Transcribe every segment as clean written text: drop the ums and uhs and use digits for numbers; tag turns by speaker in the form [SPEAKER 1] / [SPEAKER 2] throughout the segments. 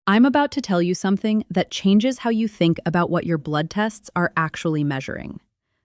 [SPEAKER 1] I'm about to tell you something that changes how you think about what your blood tests are actually measuring.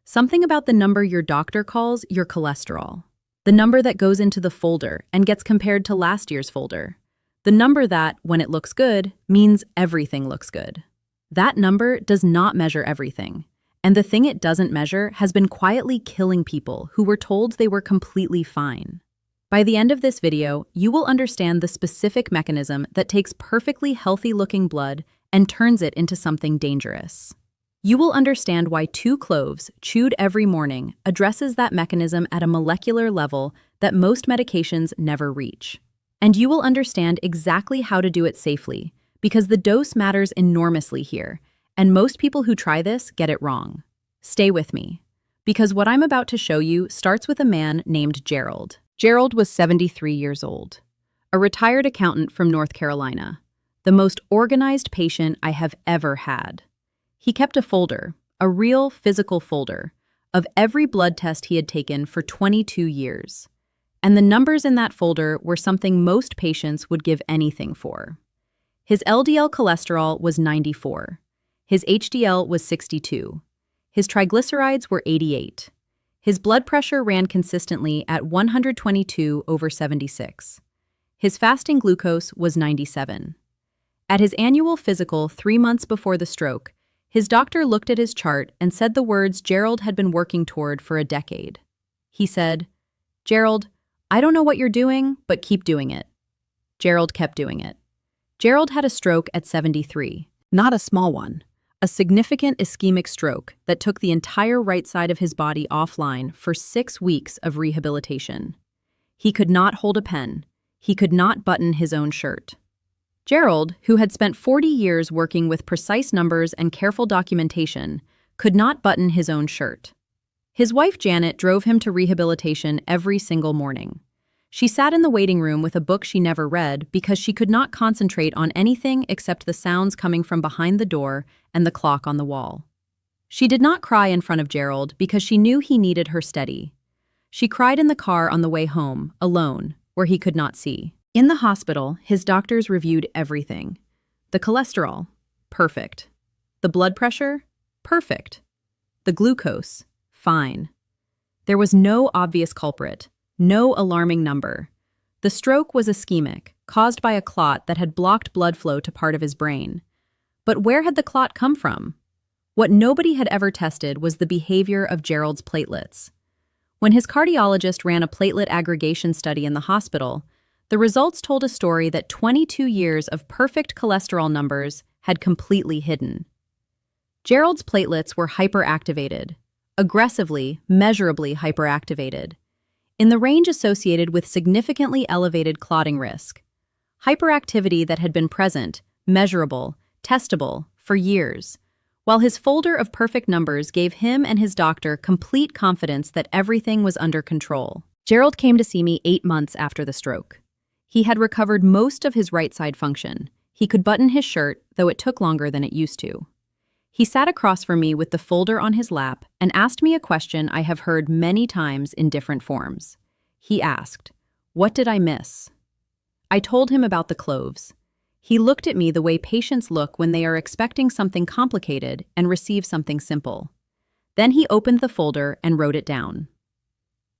[SPEAKER 1] Something about the number your doctor calls your cholesterol. The number that goes into the folder and gets compared to last year's folder. The number that, when it looks good, means everything looks good. That number does not measure everything. And the thing it doesn't measure has been quietly killing people who were told they were completely fine. By the end of this video, you will understand the specific mechanism that takes perfectly healthy-looking blood and turns it into something dangerous. You will understand why 2 cloves, chewed every morning, addresses that mechanism at a molecular level that most medications never reach. And you will understand exactly how to do it safely, because the dose matters enormously here, and most people who try this get it wrong. Stay with me, because what I'm about to show you starts with a man named Gerald. Gerald was 73 years old, a retired accountant from North Carolina, the most organized patient I have ever had. He kept a folder, a real physical folder, of every blood test he had taken for 22 years. And the numbers in that folder were something most patients would give anything for. His LDL cholesterol was 94. His HDL was 62. His triglycerides were 88. His blood pressure ran consistently at 122/76. His fasting glucose was 97. At his annual physical 3 months before the stroke, his doctor looked at his chart and said the words Gerald had been working toward for a decade. He said, "Gerald, I don't know what you're doing, but keep doing it." Gerald kept doing it. Gerald had a stroke at 73, not a small one. A significant ischemic stroke that took the entire right side of his body offline for 6 weeks of rehabilitation. He could not hold a pen. He could not button his own shirt. Gerald, who had spent 40 years working with precise numbers and careful documentation, could not button his own shirt. His wife Janet drove him to rehabilitation every single morning. She sat in the waiting room with a book she never read because she could not concentrate on anything except the sounds coming from behind the door and the clock on the wall. She did not cry in front of Gerald because she knew he needed her steady. She cried in the car on the way home, alone, where he could not see. In the hospital, his doctors reviewed everything. The cholesterol, perfect. The blood pressure, perfect. The glucose, fine. There was no obvious culprit. No alarming number. The stroke was ischemic, caused by a clot that had blocked blood flow to part of his brain. But where had the clot come from? What nobody had ever tested was the behavior of Gerald's platelets. When his cardiologist ran a platelet aggregation study in the hospital, the results told a story that 22 years of perfect cholesterol numbers had completely hidden. Gerald's platelets were hyperactivated, aggressively, measurably hyperactivated, in the range associated with significantly elevated clotting risk. Hyperactivity that had been present, measurable, testable, for years, while his folder of perfect numbers gave him and his doctor complete confidence that everything was under control. Gerald came to see me 8 months after the stroke. He had recovered most of his right side function. He could button his shirt, though it took longer than it used to. He sat across from me with the folder on his lap and asked me a question I have heard many times in different forms. He asked, "What did I miss?" I told him about the cloves. He looked at me the way patients look when they are expecting something complicated and receive something simple. Then he opened the folder and wrote it down.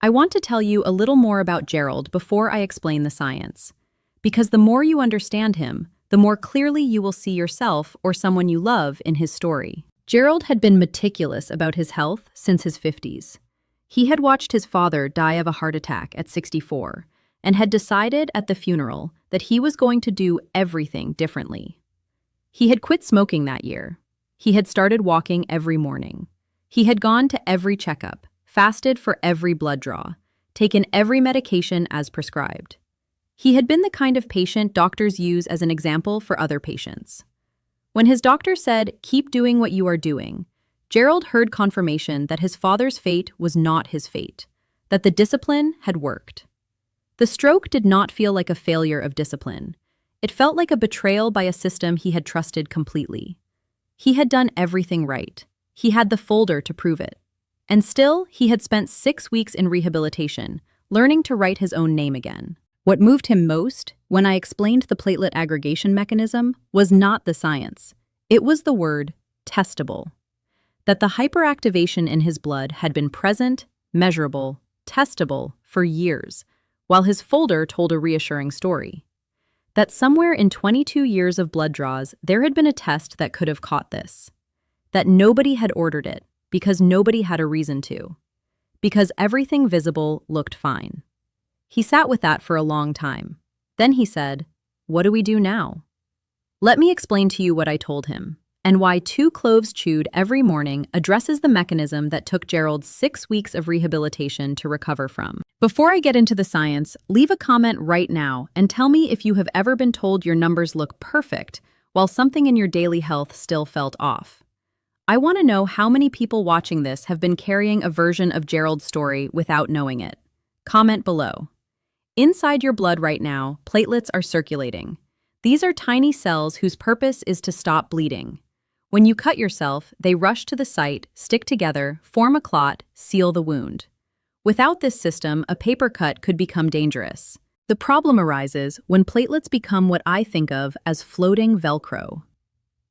[SPEAKER 1] I want to tell you a little more about Gerald before I explain the science, because the more you understand him, the more clearly you will see yourself or someone you love in his story. Gerald had been meticulous about his health since his 50s. He had watched his father die of a heart attack at 64 and had decided at the funeral that he was going to do everything differently. He had quit smoking that year. He had started walking every morning. He had gone to every checkup, fasted for every blood draw, taken every medication as prescribed. He had been the kind of patient doctors use as an example for other patients. When his doctor said, "Keep doing what you are doing," Gerald heard confirmation that his father's fate was not his fate, that the discipline had worked. The stroke did not feel like a failure of discipline. It felt like a betrayal by a system he had trusted completely. He had done everything right. He had the folder to prove it. And still, he had spent 6 weeks in rehabilitation, learning to write his own name again. What moved him most, when I explained the platelet aggregation mechanism, was not the science. It was the word testable. That the hyperactivation in his blood had been present, measurable, testable for years, while his folder told a reassuring story. That somewhere in 22 years of blood draws, there had been a test that could have caught this. That nobody had ordered it, because nobody had a reason to. Because everything visible looked fine. He sat with that for a long time. Then he said, "What do we do now?" Let me explain to you what I told him, and why 2 cloves chewed every morning addresses the mechanism that took Gerald 6 weeks of rehabilitation to recover from. Before I get into the science, leave a comment right now and tell me if you have ever been told your numbers look perfect while something in your daily health still felt off. I want to know how many people watching this have been carrying a version of Gerald's story without knowing it. Comment below. Inside your blood right now, platelets are circulating. These are tiny cells whose purpose is to stop bleeding. When you cut yourself, they rush to the site, stick together, form a clot, seal the wound. Without this system, a paper cut could become dangerous. The problem arises when platelets become what I think of as floating velcro.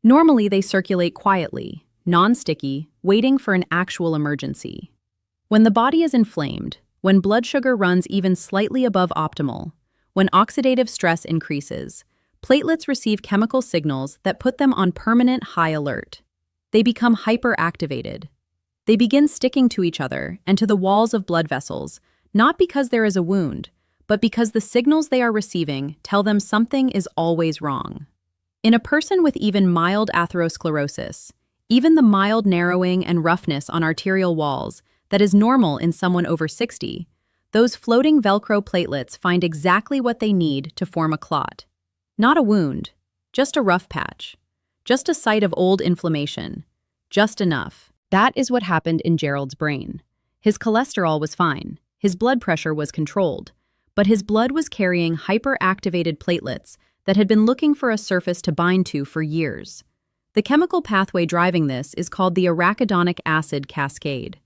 [SPEAKER 1] Normally, they circulate quietly, non-sticky, waiting for an actual emergency. When the body is inflamed, when blood sugar runs even slightly above optimal, when oxidative stress increases, platelets receive chemical signals that put them on permanent high alert. They become hyperactivated. They begin sticking to each other and to the walls of blood vessels, not because there is a wound, but because the signals they are receiving tell them something is always wrong. In a person with even mild atherosclerosis, even the mild narrowing and roughness on arterial walls that is normal in someone over 60, those floating Velcro platelets find exactly what they need to form a clot. Not a wound, just a rough patch, just a site of old inflammation, just enough. That is what happened in Gerald's brain. His cholesterol was fine, his blood pressure was controlled, but his blood was carrying hyperactivated platelets that had been looking for a surface to bind to for years. The chemical pathway driving this is called the arachidonic acid cascade.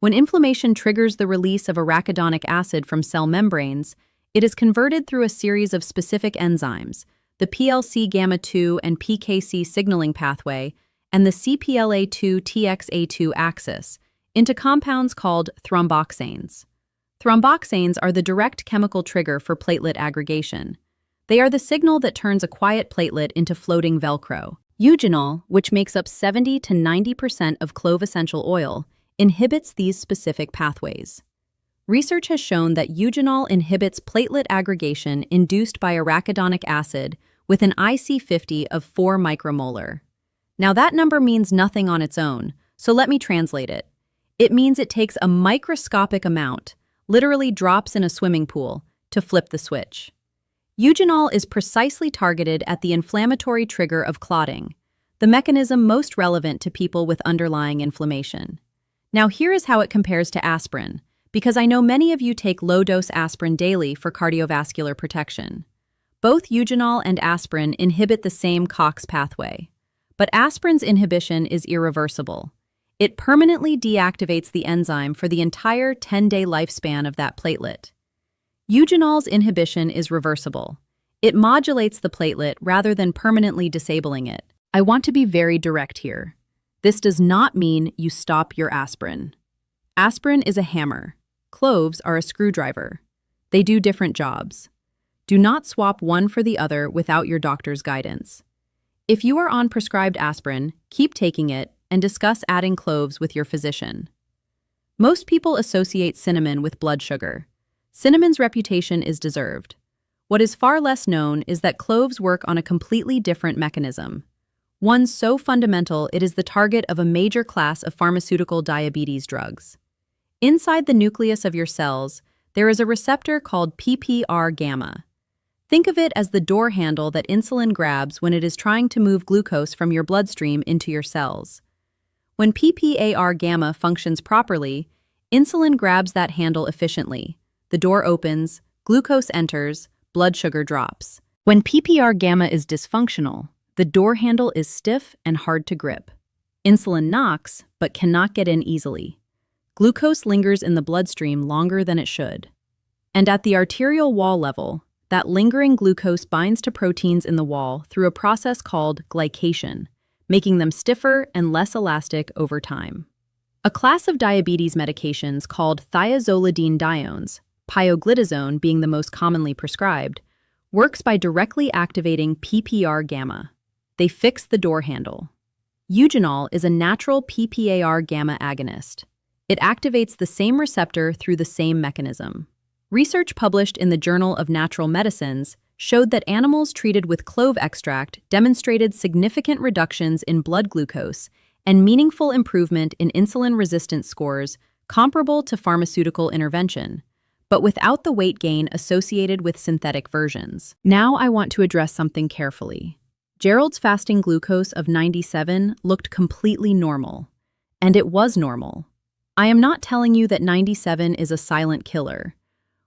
[SPEAKER 1] When inflammation triggers the release of arachidonic acid from cell membranes, it is converted through a series of specific enzymes, the PLC-gamma2 and PKC signaling pathway, and the CPLA2-TXA2 axis, into compounds called thromboxanes. Thromboxanes are the direct chemical trigger for platelet aggregation. They are the signal that turns a quiet platelet into floating Velcro. Eugenol, which makes up 70 to 90% of clove essential oil, inhibits these specific pathways. Research has shown that eugenol inhibits platelet aggregation induced by arachidonic acid with an IC50 of 4 micromolar. Now that number means nothing on its own, so let me translate it. It means it takes a microscopic amount, literally drops in a swimming pool, to flip the switch. Eugenol is precisely targeted at the inflammatory trigger of clotting, the mechanism most relevant to people with underlying inflammation. Now here is how it compares to aspirin, because I know many of you take low-dose aspirin daily for cardiovascular protection. Both eugenol and aspirin inhibit the same COX pathway, but aspirin's inhibition is irreversible. It permanently deactivates the enzyme for the entire 10-day lifespan of that platelet. Eugenol's inhibition is reversible. It modulates the platelet rather than permanently disabling it. I want to be very direct here. This does not mean you stop your aspirin. Aspirin is a hammer. Cloves are a screwdriver. They do different jobs. Do not swap one for the other without your doctor's guidance. If you are on prescribed aspirin, keep taking it and discuss adding cloves with your physician. Most people associate cinnamon with blood sugar. Cinnamon's reputation is deserved. What is far less known is that cloves work on a completely different mechanism. One so fundamental it is the target of a major class of pharmaceutical diabetes drugs. Inside the nucleus of your cells, there is a receptor called PPR-gamma. Think of it as the door handle that insulin grabs when it is trying to move glucose from your bloodstream into your cells. When PPAR-gamma functions properly, insulin grabs that handle efficiently. The door opens, glucose enters, blood sugar drops. When PPR-gamma is dysfunctional, the door handle is stiff and hard to grip. Insulin knocks, but cannot get in easily. Glucose lingers in the bloodstream longer than it should. And at the arterial wall level, that lingering glucose binds to proteins in the wall through a process called glycation, making them stiffer and less elastic over time. A class of diabetes medications called thiazolidinediones, pioglitazone being the most commonly prescribed, works by directly activating PPAR gamma. They fix the door handle. Eugenol is a natural PPAR gamma agonist. It activates the same receptor through the same mechanism. Research published in the Journal of Natural Medicines showed that animals treated with clove extract demonstrated significant reductions in blood glucose and meaningful improvement in insulin resistance scores comparable to pharmaceutical intervention, but without the weight gain associated with synthetic versions. Now I want to address something carefully. Gerald's fasting glucose of 97 looked completely normal, and it was normal. I am not telling you that 97 is a silent killer.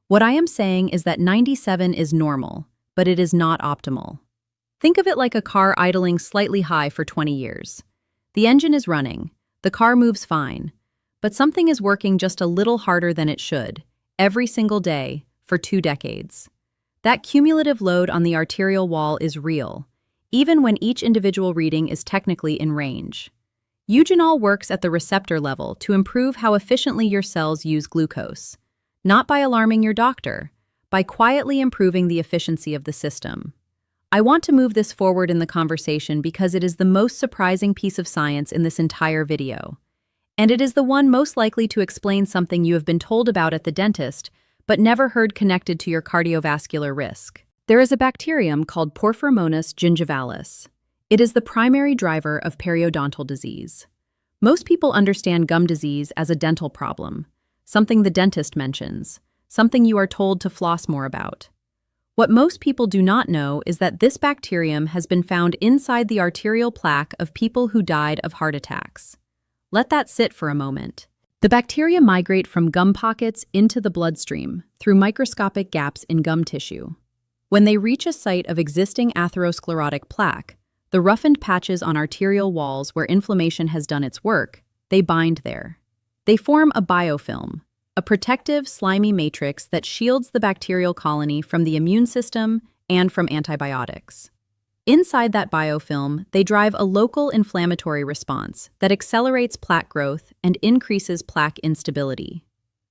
[SPEAKER 1] What I am saying is that 97 is normal, but it is not optimal. Think of it like a car idling slightly high for 20 years. The engine is running, the car moves fine, but something is working just a little harder than it should, every single day, for 2 decades. That cumulative load on the arterial wall is real, even when each individual reading is technically in range. Eugenol works at the receptor level to improve how efficiently your cells use glucose, not by alarming your doctor, by quietly improving the efficiency of the system. I want to move this forward in the conversation because it is the most surprising piece of science in this entire video. And it is the one most likely to explain something you have been told about at the dentist, but never heard connected to your cardiovascular risk. There is a bacterium called Porphyromonas gingivalis. It is the primary driver of periodontal disease. Most people understand gum disease as a dental problem, something the dentist mentions, something you are told to floss more about. What most people do not know is that this bacterium has been found inside the arterial plaque of people who died of heart attacks. Let that sit for a moment. The bacteria migrate from gum pockets into the bloodstream through microscopic gaps in gum tissue. When they reach a site of existing atherosclerotic plaque, the roughened patches on arterial walls where inflammation has done its work, they bind there. They form a biofilm, a protective, slimy matrix that shields the bacterial colony from the immune system and from antibiotics. Inside that biofilm, they drive a local inflammatory response that accelerates plaque growth and increases plaque instability.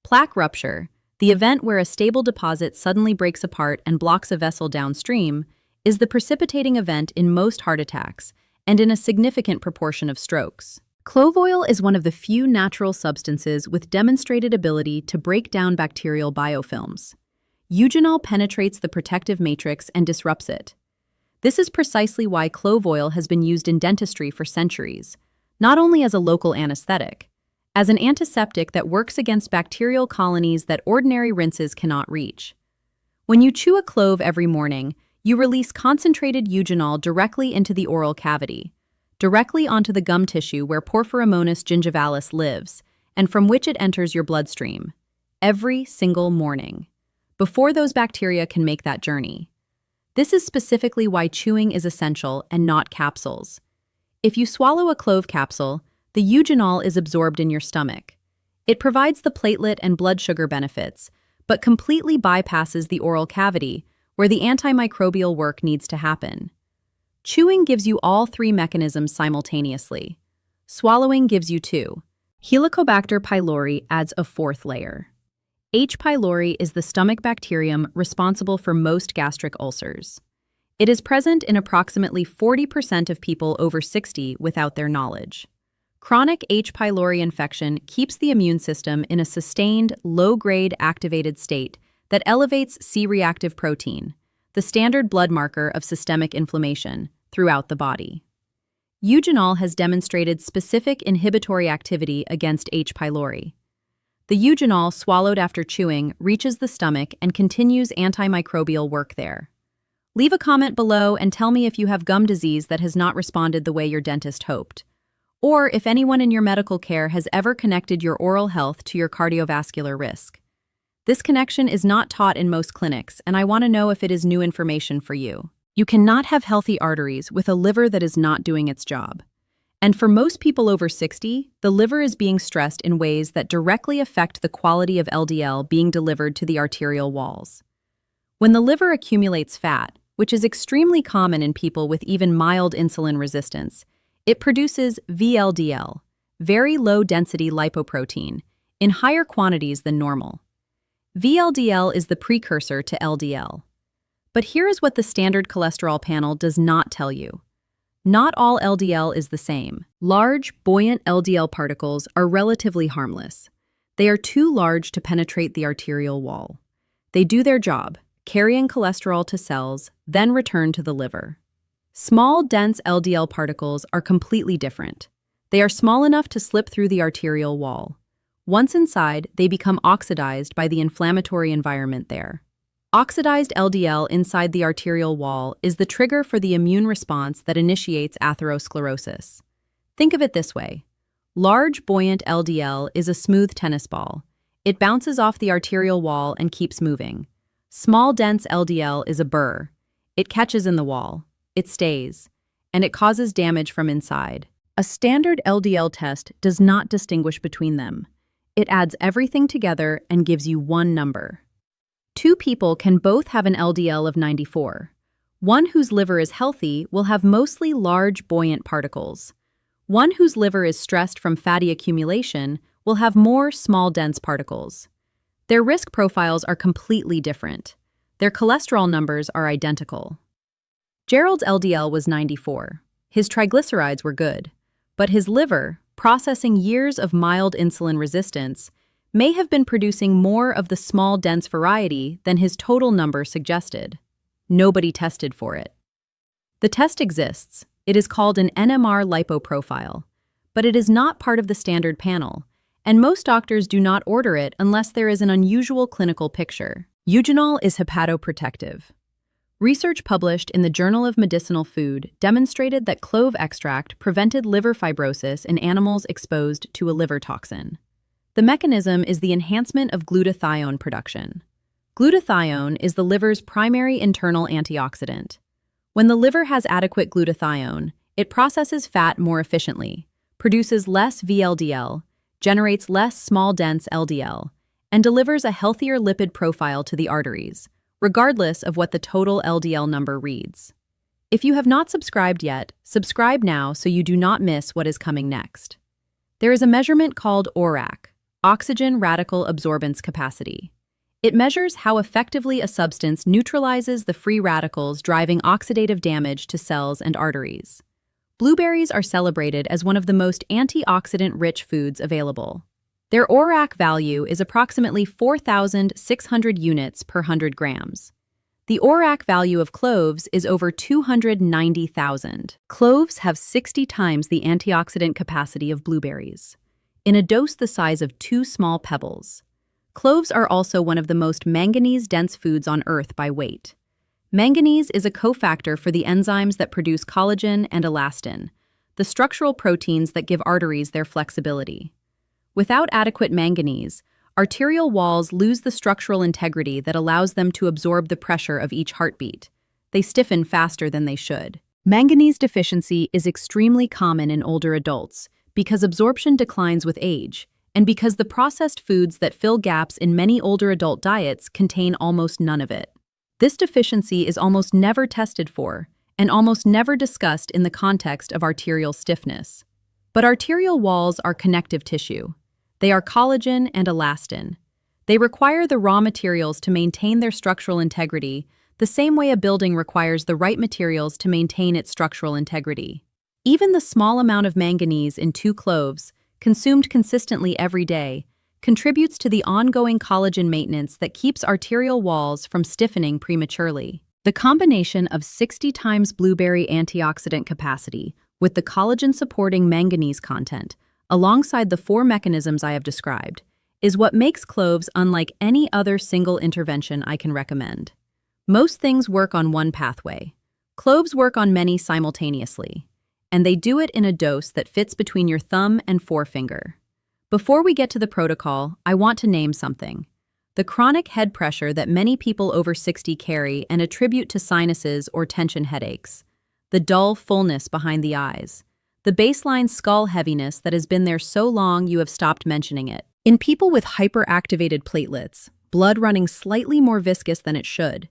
[SPEAKER 1] Plaque rupture, the event where a stable deposit suddenly breaks apart and blocks a vessel downstream, is the precipitating event in most heart attacks and in a significant proportion of strokes. Clove oil is one of the few natural substances with demonstrated ability to break down bacterial biofilms. Eugenol penetrates the protective matrix and disrupts it. This is precisely why clove oil has been used in dentistry for centuries, not only as a local anesthetic, as an antiseptic that works against bacterial colonies that ordinary rinses cannot reach. When you chew a clove every morning, you release concentrated eugenol directly into the oral cavity, directly onto the gum tissue where Porphyromonas gingivalis lives, and from which it enters your bloodstream, every single morning, before those bacteria can make that journey. This is specifically why chewing is essential and not capsules. If you swallow a clove capsule, the eugenol is absorbed in your stomach. It provides the platelet and blood sugar benefits, but completely bypasses the oral cavity, where the antimicrobial work needs to happen. Chewing gives you all 3 mechanisms simultaneously. Swallowing gives you 2. Helicobacter pylori adds a 4th layer. H. pylori is the stomach bacterium responsible for most gastric ulcers. It is present in approximately 40% of people over 60 without their knowledge. Chronic H. pylori infection keeps the immune system in a sustained, low-grade activated state that elevates C-reactive protein, the standard blood marker of systemic inflammation, throughout the body. Eugenol has demonstrated specific inhibitory activity against H. pylori. The eugenol swallowed after chewing reaches the stomach and continues antimicrobial work there. Leave a comment below and tell me if you have gum disease that has not responded the way your dentist hoped, or if anyone in your medical care has ever connected your oral health to your cardiovascular risk. This connection is not taught in most clinics, and I want to know if it is new information for you. You cannot have healthy arteries with a liver that is not doing its job. And for most people over 60, the liver is being stressed in ways that directly affect the quality of LDL being delivered to the arterial walls. When the liver accumulates fat, which is extremely common in people with even mild insulin resistance, it produces VLDL, very low-density lipoprotein, in higher quantities than normal. VLDL is the precursor to LDL. But here is what the standard cholesterol panel does not tell you. Not all LDL is the same. Large, buoyant LDL particles are relatively harmless. They are too large to penetrate the arterial wall. They do their job, carrying cholesterol to cells, then return to the liver. Small, dense LDL particles are completely different. They are small enough to slip through the arterial wall. Once inside, they become oxidized by the inflammatory environment there. Oxidized LDL inside the arterial wall is the trigger for the immune response that initiates atherosclerosis. Think of it this way. Large, buoyant LDL is a smooth tennis ball. It bounces off the arterial wall and keeps moving. Small, dense LDL is a burr. It catches in the wall. It stays. And it causes damage from inside. A standard LDL test does not distinguish between them. It adds everything together and gives you one number. Two people can both have an LDL of 94. One whose liver is healthy will have mostly large, buoyant particles. One whose liver is stressed from fatty accumulation will have more small, dense particles. Their risk profiles are completely different. Their cholesterol numbers are identical. Gerald's LDL was 94. His triglycerides were good. But his liver, processing years of mild insulin resistance, may have been producing more of the small, dense variety than his total number suggested. Nobody tested for it. The test exists. It is called an NMR lipoprofile, but it is not part of the standard panel, and most doctors do not order it unless there is an unusual clinical picture. Eugenol is hepatoprotective. Research published in the Journal of Medicinal Food demonstrated that clove extract prevented liver fibrosis in animals exposed to a liver toxin. The mechanism is the enhancement of glutathione production. Glutathione is the liver's primary internal antioxidant. When the liver has adequate glutathione, it processes fat more efficiently, produces less VLDL, generates less small dense LDL, and delivers a healthier lipid profile to the arteries, regardless of what the total LDL number reads. If you have not subscribed yet, subscribe now so you do not miss what is coming next. There is a measurement called ORAC, Oxygen Radical Absorbance Capacity. It measures how effectively a substance neutralizes the free radicals driving oxidative damage to cells and arteries. Blueberries are celebrated as one of the most antioxidant-rich foods available. Their ORAC value is approximately 4,600 units per 100 grams. The ORAC value of cloves is over 290,000. Cloves have 60 times the antioxidant capacity of blueberries, in a dose the size of 2 small pebbles. Cloves are also one of the most manganese-dense foods on Earth by weight. Manganese is a cofactor for the enzymes that produce collagen and elastin, the structural proteins that give arteries their flexibility. Without adequate manganese, arterial walls lose the structural integrity that allows them to absorb the pressure of each heartbeat. They stiffen faster than they should. Manganese deficiency is extremely common in older adults because absorption declines with age, and because the processed foods that fill gaps in many older adult diets contain almost none of it. This deficiency is almost never tested for, and almost never discussed in the context of arterial stiffness. But arterial walls are connective tissue. They are collagen and elastin. They require the raw materials to maintain their structural integrity, the same way a building requires the right materials to maintain its structural integrity. Even the small amount of manganese in 2 cloves, consumed consistently every day, contributes to the ongoing collagen maintenance that keeps arterial walls from stiffening prematurely. The combination of 60 times blueberry antioxidant capacity with the collagen-supporting manganese content, alongside the 4 mechanisms I have described, is what makes cloves unlike any other single intervention I can recommend. Most things work on one pathway. Cloves work on many simultaneously, and they do it in a dose that fits between your thumb and forefinger. Before we get to the protocol, I want to name something. The chronic head pressure that many people over 60 carry and attribute to sinuses or tension headaches. The dull fullness behind the eyes. The baseline skull heaviness that has been there so long you have stopped mentioning it. In people with hyperactivated platelets, blood running slightly more viscous than it should,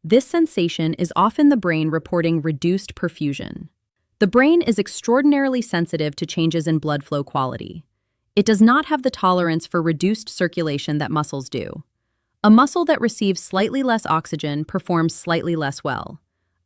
[SPEAKER 1] This sensation is often the brain reporting reduced perfusion. The brain is extraordinarily sensitive to changes in blood flow quality. It does not have the tolerance for reduced circulation that muscles do. A muscle that receives slightly less oxygen performs slightly less well.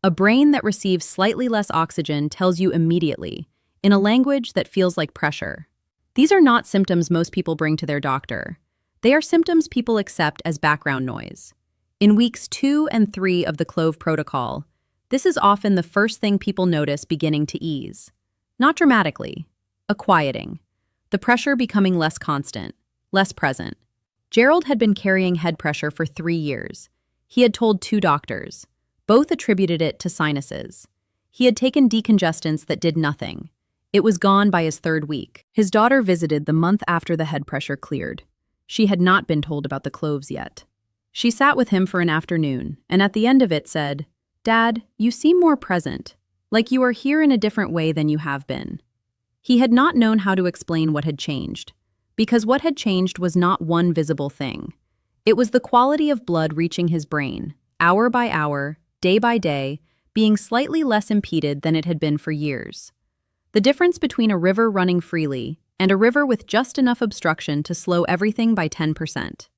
[SPEAKER 1] A brain that receives slightly less oxygen tells you immediately, in a language that feels like pressure. These are not symptoms most people bring to their doctor. They are symptoms people accept as background noise. In weeks 2 and 3 of the Clove Protocol, this is often the first thing people notice beginning to ease. Not dramatically, a quieting. The pressure becoming less constant, less present. Gerald had been carrying head pressure for 3 years. He had told 2 doctors. Both attributed it to sinuses. He had taken decongestants that did nothing. It was gone by his 3rd week. His daughter visited the month after the head pressure cleared. She had not been told about the cloves yet. She sat with him for an afternoon, and at the end of it said, "Dad, you seem more present, like you are here in a different way than you have been." He had not known how to explain what had changed, because what had changed was not one visible thing. It was the quality of blood reaching his brain, hour by hour, day by day, being slightly less impeded than it had been for years. The difference between a river running freely and a river with just enough obstruction to slow everything by 10%.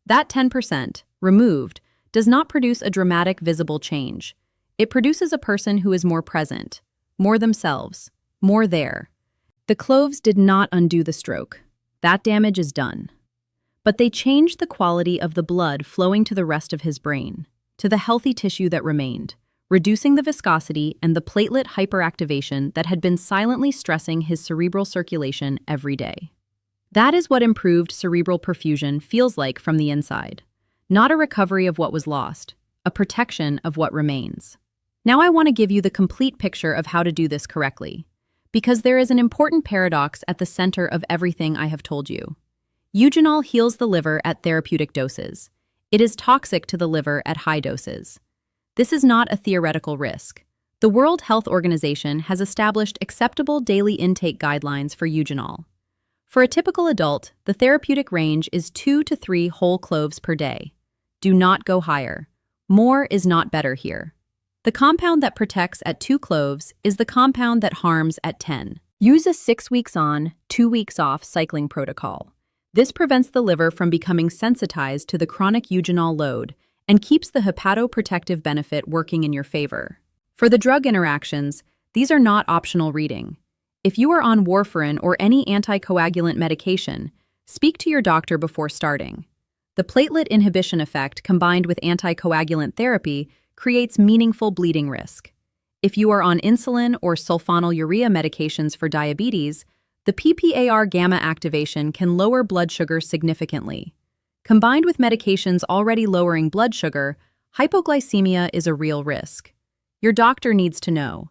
[SPEAKER 1] That 10%, removed, does not produce a dramatic visible change. It produces a person who is more present, more themselves, more there. The cloves did not undo the stroke. That damage is done. But they changed the quality of the blood flowing to the rest of his brain, to the healthy tissue that remained, reducing the viscosity and the platelet hyperactivation that had been silently stressing his cerebral circulation every day. That is what improved cerebral perfusion feels like from the inside. Not a recovery of what was lost, a protection of what remains. Now I want to give you the complete picture of how to do this correctly, because there is an important paradox at the center of everything I have told you. Eugenol heals the liver at therapeutic doses. It is toxic to the liver at high doses. This is not a theoretical risk. The World Health Organization has established acceptable daily intake guidelines for eugenol. For a typical adult, the therapeutic range is 2 to 3 whole cloves per day. Do not go higher. More is not better here. The compound that protects at 2 cloves is the compound that harms at 10. Use a 6 weeks on, 2 weeks off cycling protocol. This prevents the liver from becoming sensitized to the chronic eugenol load and keeps the hepatoprotective benefit working in your favor. For the drug interactions, these are not optional reading. If you are on warfarin or any anticoagulant medication, speak to your doctor before starting. The platelet inhibition effect combined with anticoagulant therapy creates meaningful bleeding risk. If you are on insulin or sulfonylurea medications for diabetes, the PPAR gamma activation can lower blood sugar significantly. Combined with medications already lowering blood sugar, hypoglycemia is a real risk. Your doctor needs to know.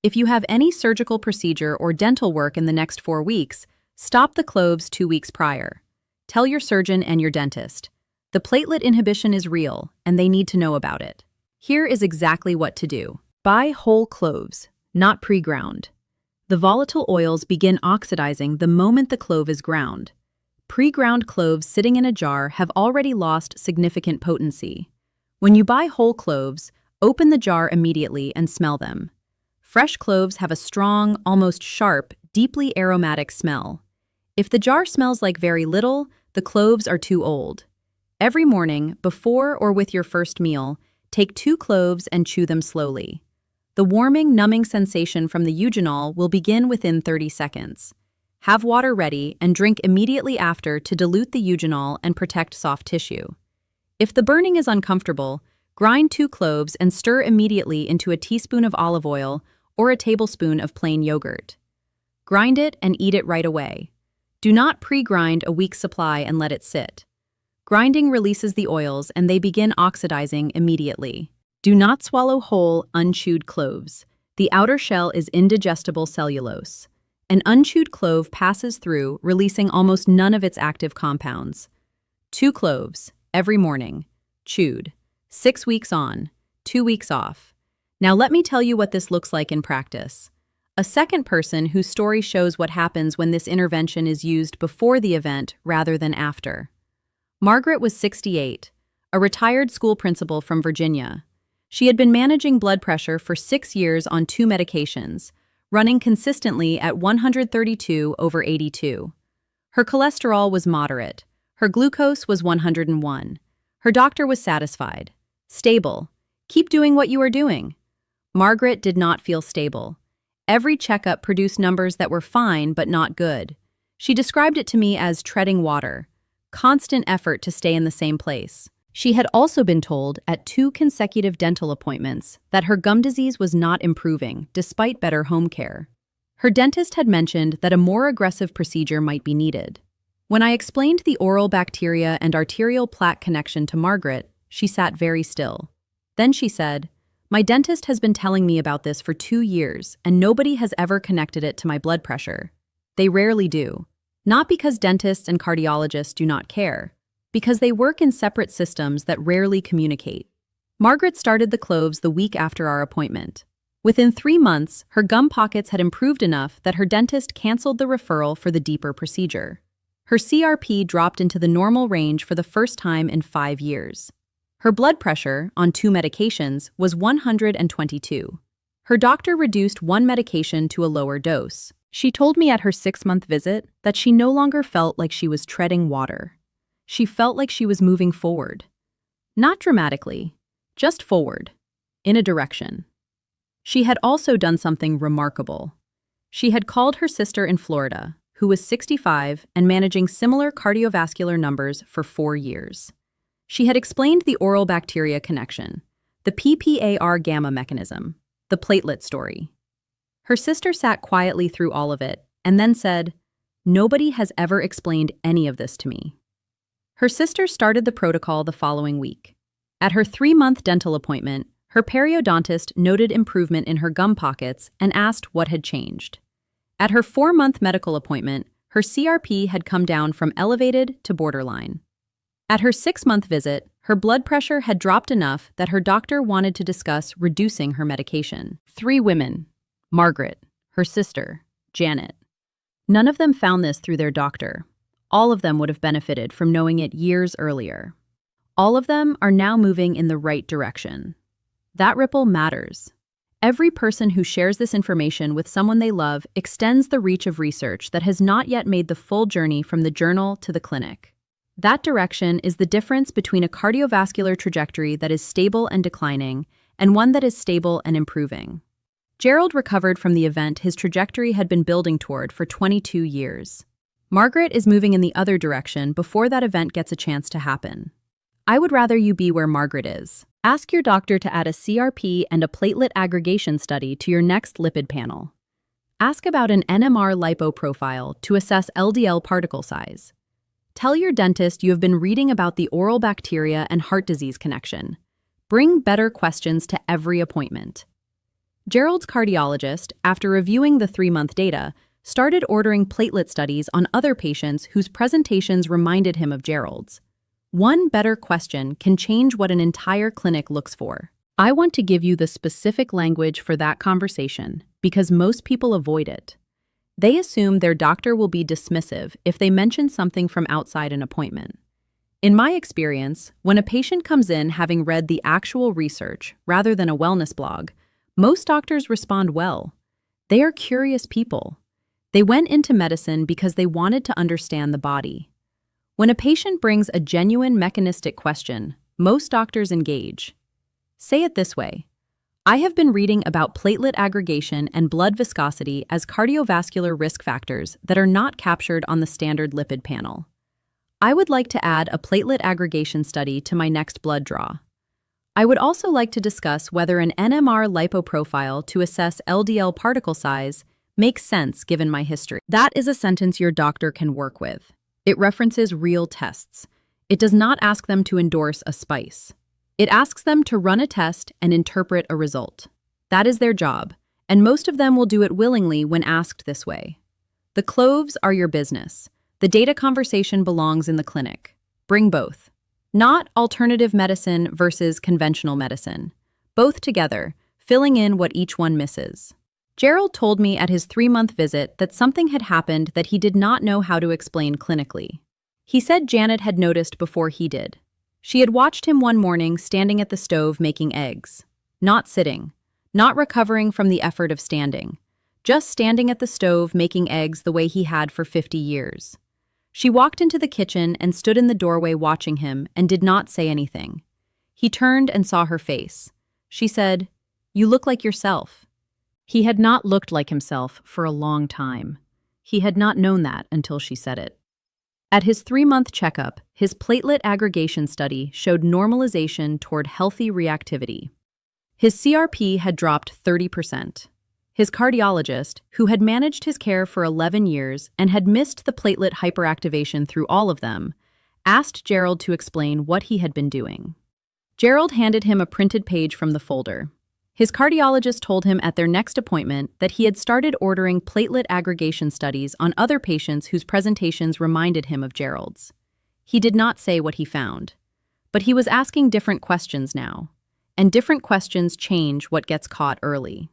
[SPEAKER 1] If you have any surgical procedure or dental work in the next 4 weeks, stop the cloves 2 weeks prior. Tell your surgeon and your dentist. The platelet inhibition is real, and they need to know about it. Here is exactly what to do. Buy whole cloves, not pre-ground. The volatile oils begin oxidizing the moment the clove is ground. Pre-ground cloves sitting in a jar have already lost significant potency. When you buy whole cloves, open the jar immediately and smell them. Fresh cloves have a strong, almost sharp, deeply aromatic smell. If the jar smells like very little, the cloves are too old. Every morning, before or with your first meal, take 2 cloves and chew them slowly. The warming, numbing sensation from the eugenol will begin within 30 seconds. Have water ready and drink immediately after to dilute the eugenol and protect soft tissue. If the burning is uncomfortable, grind 2 cloves and stir immediately into a teaspoon of olive oil or a tablespoon of plain yogurt. Grind it and eat it right away. Do not pre-grind a week's supply and let it sit. Grinding releases the oils and they begin oxidizing immediately. Do not swallow whole, unchewed cloves. The outer shell is indigestible cellulose. An unchewed clove passes through, releasing almost none of its active compounds. 2 cloves, every morning, chewed. 6 weeks on, 2 weeks off. Now let me tell you what this looks like in practice. A second person whose story shows what happens when this intervention is used before the event rather than after. Margaret was 68, a retired school principal from Virginia. She had been managing blood pressure for 6 years on 2 medications, running consistently at 132/82. Her cholesterol was moderate. Her glucose was 101. Her doctor was satisfied. Stable. Keep doing what you are doing. Margaret did not feel stable. Every checkup produced numbers that were fine but not good. She described it to me as treading water, constant effort to stay in the same place. She had also been told at 2 consecutive dental appointments that her gum disease was not improving despite better home care. Her dentist had mentioned that a more aggressive procedure might be needed. When I explained the oral bacteria and arterial plaque connection to Margaret, she sat very still. Then she said, "My dentist has been telling me about this for 2 years, and nobody has ever connected it to my blood pressure. They rarely do. Not because dentists and cardiologists do not care, because they work in separate systems that rarely communicate." Margaret started the Cloves the week after our appointment. Within 3 months, her gum pockets had improved enough that her dentist canceled the referral for the deeper procedure. Her CRP dropped into the normal range for the first time in 5 years. Her blood pressure, on 2 medications, was 122. Her doctor reduced 1 medication to a lower dose. She told me at her 6-month visit that she no longer felt like she was treading water. She felt like she was moving forward. Not dramatically, just forward, in a direction. She had also done something remarkable. She had called her sister in Florida, who was 65 and managing similar cardiovascular numbers for 4 years. She had explained the oral bacteria connection, the PPAR gamma mechanism, the platelet story. Her sister sat quietly through all of it and then said, "Nobody has ever explained any of this to me." Her sister started the protocol the following week. At her 3-month dental appointment, her periodontist noted improvement in her gum pockets and asked what had changed. At her 4-month medical appointment, her CRP had come down from elevated to borderline. At her 6-month visit, her blood pressure had dropped enough that her doctor wanted to discuss reducing her medication. 3 women: Margaret, her sister, Janet. None of them found this through their doctor. All of them would have benefited from knowing it years earlier. All of them are now moving in the right direction. That ripple matters. Every person who shares this information with someone they love extends the reach of research that has not yet made the full journey from the journal to the clinic. That direction is the difference between a cardiovascular trajectory that is stable and declining and one that is stable and improving. Gerald recovered from the event his trajectory had been building toward for 22 years. Margaret is moving in the other direction before that event gets a chance to happen. I would rather you be where Margaret is. Ask your doctor to add a CRP and a platelet aggregation study to your next lipid panel. Ask about an NMR lipo profile to assess LDL particle size. Tell your dentist you have been reading about the oral bacteria and heart disease connection. Bring better questions to every appointment. Gerald's cardiologist, after reviewing the 3-month data, started ordering platelet studies on other patients whose presentations reminded him of Gerald's. One better question can change what an entire clinic looks for. I want to give you the specific language for that conversation because most people avoid it. They assume their doctor will be dismissive if they mention something from outside an appointment. In my experience, when a patient comes in having read the actual research rather than a wellness blog, most doctors respond well. They are curious people. They went into medicine because they wanted to understand the body. When a patient brings a genuine mechanistic question, most doctors engage. Say it this way: I have been reading about platelet aggregation and blood viscosity as cardiovascular risk factors that are not captured on the standard lipid panel. I would like to add a platelet aggregation study to my next blood draw. I would also like to discuss whether an NMR lipo profile to assess LDL particle size makes sense given my history. That is a sentence your doctor can work with. It references real tests. It does not ask them to endorse a spice. It asks them to run a test and interpret a result. That is their job, and most of them will do it willingly when asked this way. The Cloves are your business. The data conversation belongs in the clinic. Bring both. Not alternative medicine versus conventional medicine. Both together, filling in what each one misses. Gerald told me at his 3-month visit that something had happened that he did not know how to explain clinically. He said Janet had noticed before he did. She had watched him one morning standing at the stove making eggs. not sitting, not recovering from the effort of standing, just standing at the stove making eggs the way he had for 50 years. She walked into the kitchen and stood in the doorway watching him and did not say anything. He turned and saw her face. She said, "You look like yourself." He had not looked like himself for a long time. He had not known that until she said it. At his 3-month checkup, his platelet aggregation study showed normalization toward healthy reactivity. His CRP had dropped 30%. His cardiologist, who had managed his care for 11 years and had missed the platelet hyperactivation through all of them, asked Gerald to explain what he had been doing. Gerald handed him a printed page from the folder. His cardiologist told him at their next appointment that he had started ordering platelet aggregation studies on other patients whose presentations reminded him of Gerald's. He did not say what he found, but he was asking different questions now, and different questions change what gets caught early.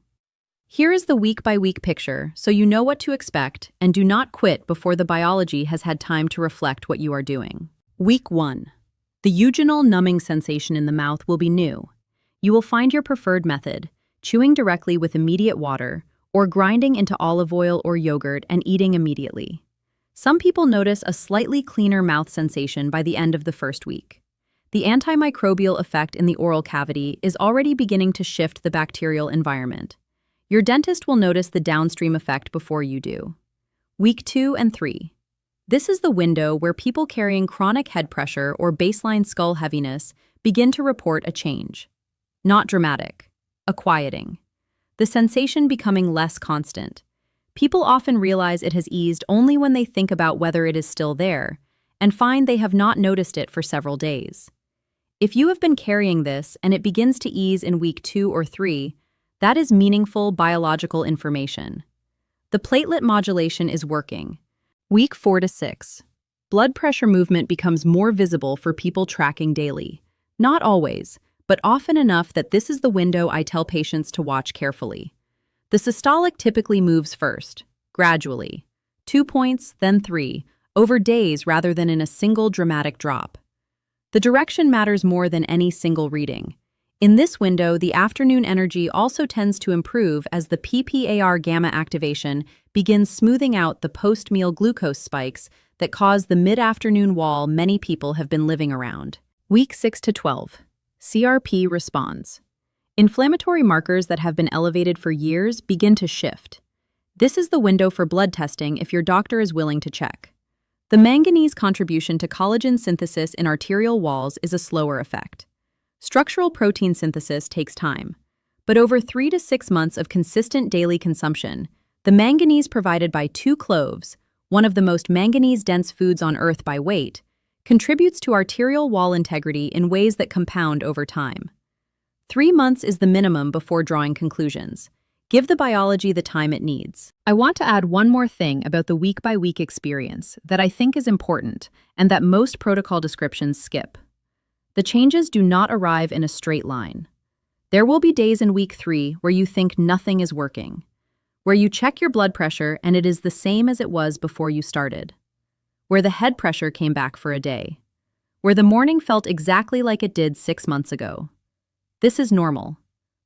[SPEAKER 1] Here is the week-by-week picture so you know what to expect and do not quit before the biology has had time to reflect what you are doing. Week 1. The eugenal numbing sensation in the mouth will be new. You will find your preferred method, chewing directly with immediate water, or grinding into olive oil or yogurt and eating immediately. Some people notice a slightly cleaner mouth sensation by the end of the first week. The antimicrobial effect in the oral cavity is already beginning to shift the bacterial environment. Your dentist will notice the downstream effect before you do. Week 2 and 3. This is the window where people carrying chronic head pressure or baseline skull heaviness begin to report a change. Not dramatic, a quieting. The sensation becoming less constant. People often realize it has eased only when they think about whether it is still there, and find they have not noticed it for several days. If you have been carrying this and it begins to ease in week 2 or 3, that is meaningful biological information. The platelet modulation is working. Week 4 to 6. Blood pressure movement becomes more visible for people tracking daily. Not always, but often enough that this is the window I tell patients to watch carefully. The systolic typically moves first, gradually. 2 points, then 3, over days rather than in a single dramatic drop. The direction matters more than any single reading. In this window, the afternoon energy also tends to improve as the PPAR gamma activation begins smoothing out the post-meal glucose spikes that cause the mid-afternoon wall many people have been living around. Week 6 to 12. CRP responds. Inflammatory markers that have been elevated for years begin to shift. This is the window for blood testing if your doctor is willing to check. The manganese contribution to collagen synthesis in arterial walls is a slower effect. Structural protein synthesis takes time, but over 3 to 6 months of consistent daily consumption, the manganese provided by 2 cloves, one of the most manganese-dense foods on Earth by weight, contributes to arterial wall integrity in ways that compound over time. 3 months is the minimum before drawing conclusions. Give the biology the time it needs. I want to add one more thing about the week-by-week experience that I think is important and that most protocol descriptions skip. The changes do not arrive in a straight line. There will be days in week 3 where you think nothing is working, where you check your blood pressure and it is the same as it was before you started, where the head pressure came back for a day, where the morning felt exactly like it did 6 months ago. This is normal.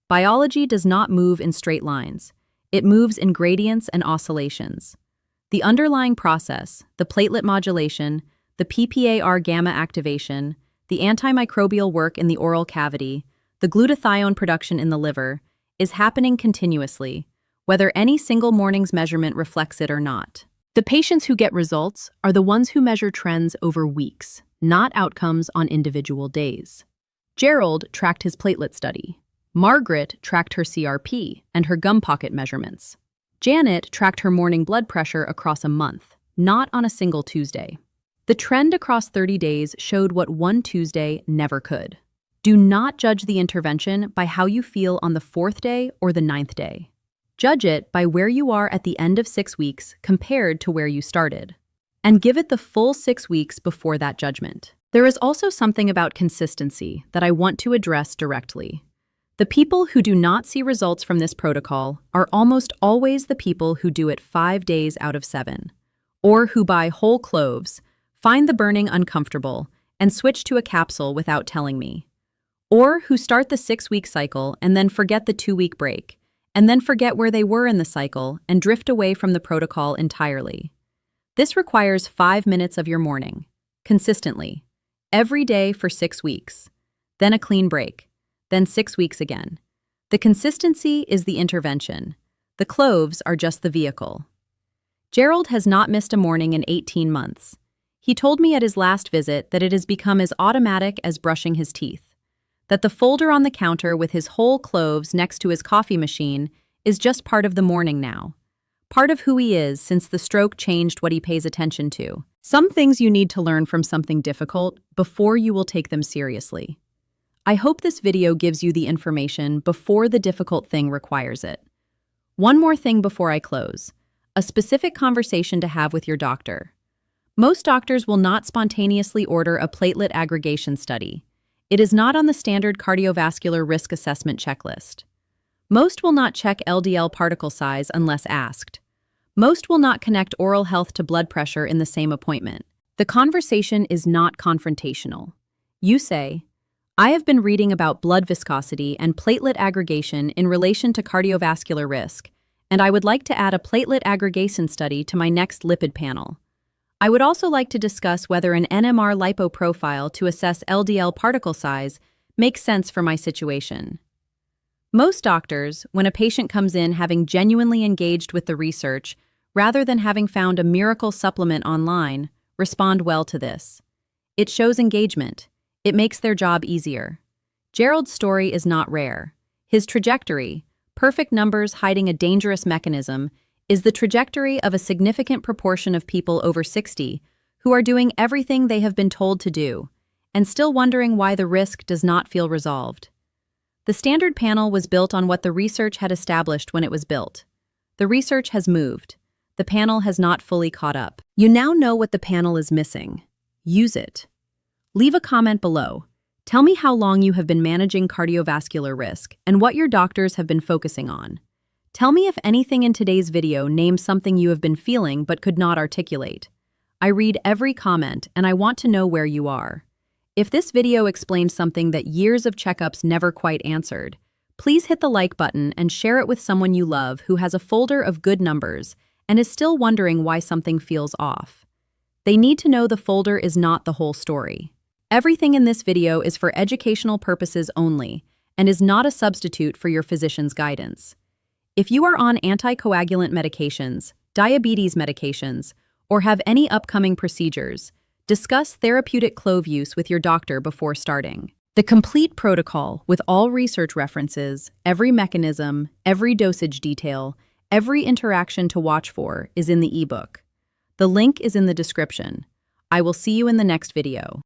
[SPEAKER 1] Biology does not move in straight lines. It moves in gradients and oscillations. The underlying process, the platelet modulation, the PPAR gamma activation, the antimicrobial work in the oral cavity, the glutathione production in the liver, is happening continuously, whether any single morning's measurement reflects it or not. The patients who get results are the ones who measure trends over weeks, not outcomes on individual days. Gerald tracked his platelet study. Margaret tracked her CRP and her gum pocket measurements. Janet tracked her morning blood pressure across a month, not on a single Tuesday. The trend across 30 days showed what one Tuesday never could. Do not judge the intervention by how you feel on the 4th day or the 9th day. Judge it by where you are at the end of 6 weeks compared to where you started. And give it the full 6 weeks before that judgment. There is also something about consistency that I want to address directly. The people who do not see results from this protocol are almost always the people who do it 5 days out of 7, or who buy whole cloves, find the burning uncomfortable, and switch to a capsule without telling me, or who start the 6-week cycle and then forget the 2-week break, and then forget where they were in the cycle and drift away from the protocol entirely. This requires 5 minutes of your morning, consistently, every day for 6 weeks, then a clean break, then 6 weeks again. The consistency is the intervention. The cloves are just the vehicle. Gerald has not missed a morning in 18 months. He told me at his last visit that it has become as automatic as brushing his teeth, that the folder on the counter with his whole cloves next to his coffee machine is just part of the morning now, part of who he is since the stroke changed what he pays attention to. Some things you need to learn from something difficult before you will take them seriously. I hope this video gives you the information before the difficult thing requires it. One more thing before I close: a specific conversation to have with your doctor. Most doctors will not spontaneously order a platelet aggregation study. It is not on the standard cardiovascular risk assessment checklist. Most will not check LDL particle size unless asked. Most will not connect oral health to blood pressure in the same appointment. The conversation is not confrontational. You say, "I have been reading about blood viscosity and platelet aggregation in relation to cardiovascular risk, and I would like to add a platelet aggregation study to my next lipid panel. I would also like to discuss whether an NMR lipo profile to assess LDL particle size makes sense for my situation." Most doctors, when a patient comes in having genuinely engaged with the research, rather than having found a miracle supplement online, respond well to this. It shows engagement. It makes their job easier. Gerald's story is not rare. His trajectory, perfect numbers hiding a dangerous mechanism, is the trajectory of a significant proportion of people over 60 who are doing everything they have been told to do, and still wondering why the risk does not feel resolved. The standard panel was built on what the research had established when it was built. The research has moved. The panel has not fully caught up. You now know what the panel is missing. Use it. Leave a comment below. Tell me how long you have been managing cardiovascular risk and what your doctors have been focusing on. Tell me if anything in today's video names something you have been feeling but could not articulate. I read every comment and I want to know where you are. If this video explained something that years of checkups never quite answered, please hit the like button and share it with someone you love who has a folder of good numbers and is still wondering why something feels off. They need to know the folder is not the whole story. Everything in this video is for educational purposes only and is not a substitute for your physician's guidance. If you are on anticoagulant medications, diabetes medications, or have any upcoming procedures, discuss therapeutic clove use with your doctor before starting. The complete protocol, with all research references, every mechanism, every dosage detail, every interaction to watch for, is in the ebook. The link is in the description. I will see you in the next video.